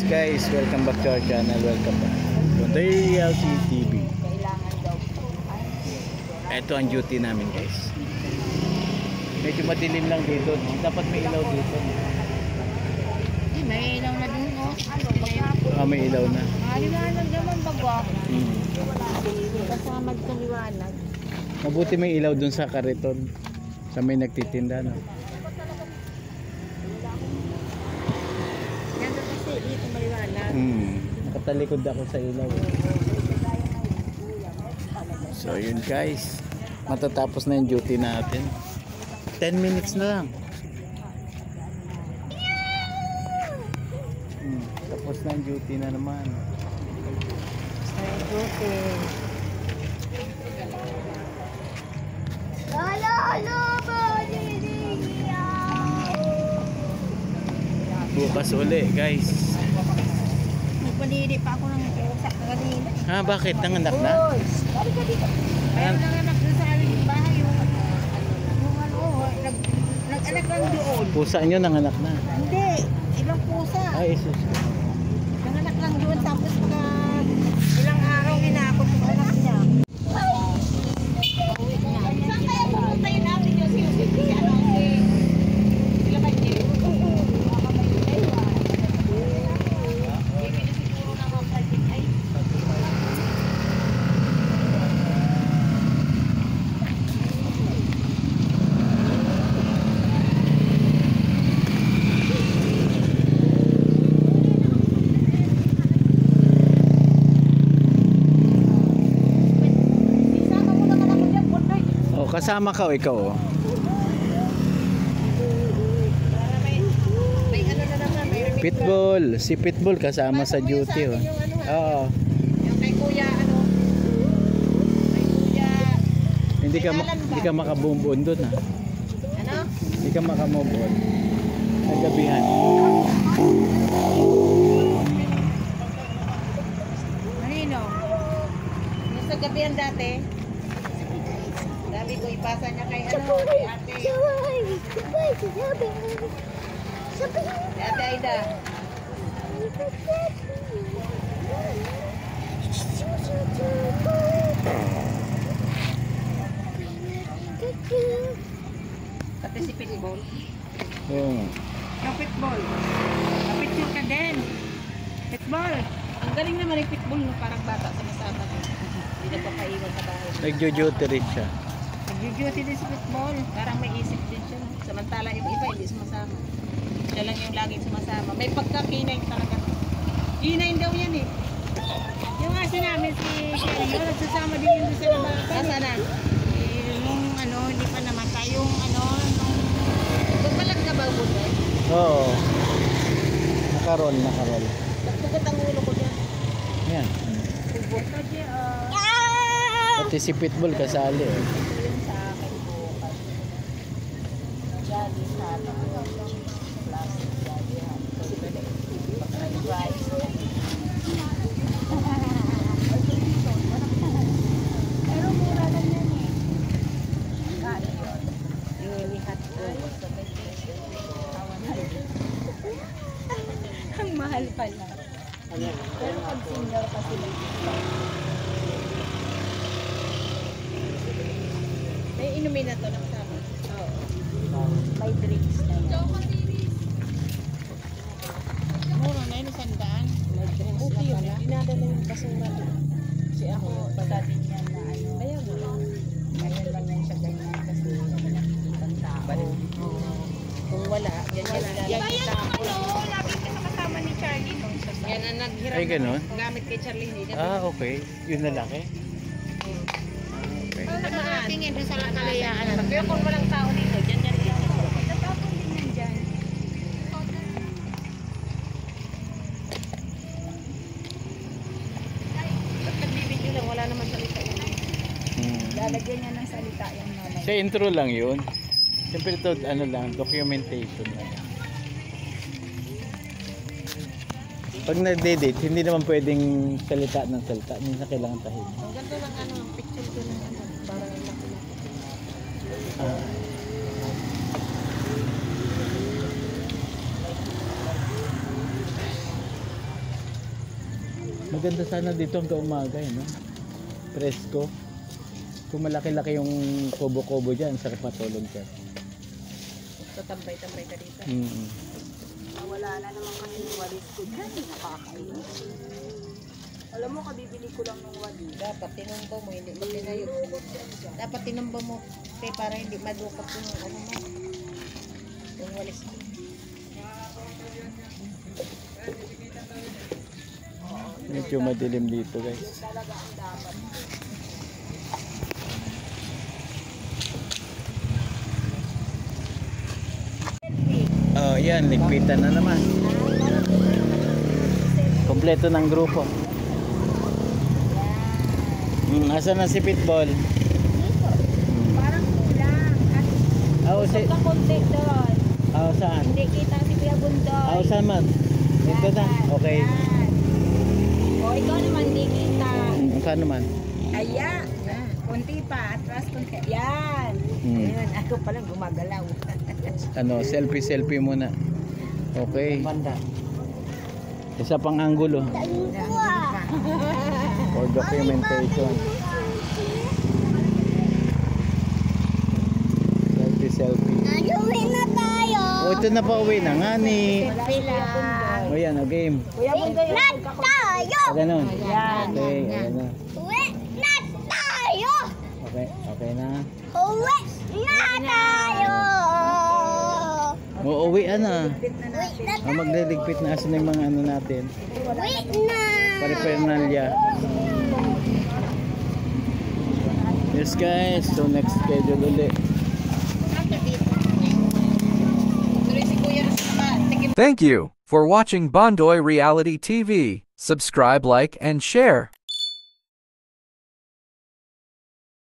guys, welcome back to our channel. Welcome back to DLC TV. Ito ang duty namin guys. Medyo madilim lang dito. Dapat may ilaw dito. May ilaw na dun, oh. May ilaw na. Liwanag naman bago. Kasama sa liwanag. Mabuti may ilaw dun sa kariton. Sa may nagtitinda, no? Yan kasi dito maliwanag. Nakatalikod ako sa ilaw. So yun guys, matatapos na yung duty natin. 10 minutes na lang. Tapos na yung duty na naman. Duty. Bukas uli guys. Nagpalili pa ako ng usak na kanina. Ha, bakit? Nanganak na? Kaya nanganak doon sa aling bahay yung nag-anak lang doon. Pusa nyo nanganak na? Hindi, ibang pusa. Ay, isus. Nanganak lang doon tapos mga ilang araw hinakot yung anak niya. Saan kaya pumunta yun natin yung si ano? Kasama ka o ikaw? May ano na naman, may Pitbull, si Pitbull kasama sa duty. Oo. yung kay kuya ano? Kay kuya. Hindi ka makabumbon doon ha. Ano? Hindi ka makamumbon. Nagabihan. Marino. Yung sa gabihan dati. Sabi ko ipasa niya kay ano, kay ate. Kay ate Aida. Pati si Pitbull. Oo. Yung Pitbull. Kapitchur ka din. Pitbull. Ang galing naman yung Pitbull, no? Parang bata sumasama. Hindi nagpapaiwan sa bahay. Nagjo-duty rin siya. Nag-duty din si Pitbull. Parang may isip din siya. Samantala yung iba hindi sumasama. Siya lang yung laging sumasama. May pagka-K9 talaga. K9 daw yan eh. Yung aso namin si Sherry, nagsasama din yun sa labakan. Asa na? Nung ano, hindi pa namatay. Yung ano, nung... Pagpalag ka ba po dyan? Oo. Nakarol. Nagpugot ang ulo ko dyan. Yan. Pugot na dyan. Pati si Pitbull kasali eh. Yun sa akin bukas. Jadi sa plastic jadi rice. Pero mura lang yan eh. Kano yun? Nilihat ko. Ang mahal pala. Pero pag senior kasi may inumin na to ng sama. Oo. May drinks na yan. Mura na yun, sandaan. May drinks na pala. Dinadala yung basura doon. Kasi ako, pagdating yan na ano. Ayaw mo lang. Ngayon lang yan siya ganyan kasi nakikita ang tao. Kung wala, ganyan lang. Yan yung tao. Lagi ka kasama ni Charlie. Yan ang naghiram. Ay, ganun? Gamit kay Charlie. Okay. Yun na laki. Tingin doon sa kalayaan. Pero kung walang tao dito, dyan dito. Tatapon din yan dyan. Pag nagbibidyo lang, wala naman salita yan. Lalagyan niya ng salita yung nanay. Sa intro lang yun. Siyempre ito, ano lang, documentation lang. Pag nag-date, hindi naman pwedeng salita ng salita. Minsan kailangan tahimik. Ang ganda ng ano, picture ko ng ano, parang laki. Maganda sana dito hanggang umaga, no? Presko. Kung malaki-laki yung kubo-kubo dyan, sarap matulog dyan. Tatambay-tambay ka dito. Wala na naman kasi yung walis ko dyan. Nakakainis. Alam mo, kabibili ko lang ng walis. Dapat tinumba mo, hindi mo tinayog. Dapat tinumba mo, kaya para hindi madukot yung ano mo. Yung walis mo. Medyo madilim dito, guys. Talaga ang dapat. Oh, yan, ligpitan na naman. Kompleto ng grupo. Asa na si Pitbull? Parang kulang. Oh, si... Ka konti doon. Oh, saan? Hindi kita si Kuya Bundoy. Oh, saan man? Dito na? Okay. O, ikaw naman di kita. Saan naman? Aya. Kunti pa. Atras kunti. Yan. Ayun, ako palang gumagalaw. Ano, selfie muna. Okay. Isa pang anggulo. For documentation. Selfie. Uwi na tayo. Oh, ito na pa uwi na nga ni. Pila. O yan, o game. Kuya Bundoy. Na tayo. Ganun. Yan. Okay, ayan na. Uwi na tayo. Okay, okay na. Uwi na tayo. Uuwi na. Magliligpit na asan yung mga ano natin. Uwi na. Paraphernalia. Yes guys, so next schedule ulit. Thank you for watching Bondoy Reality TV. Subscribe, like, and share.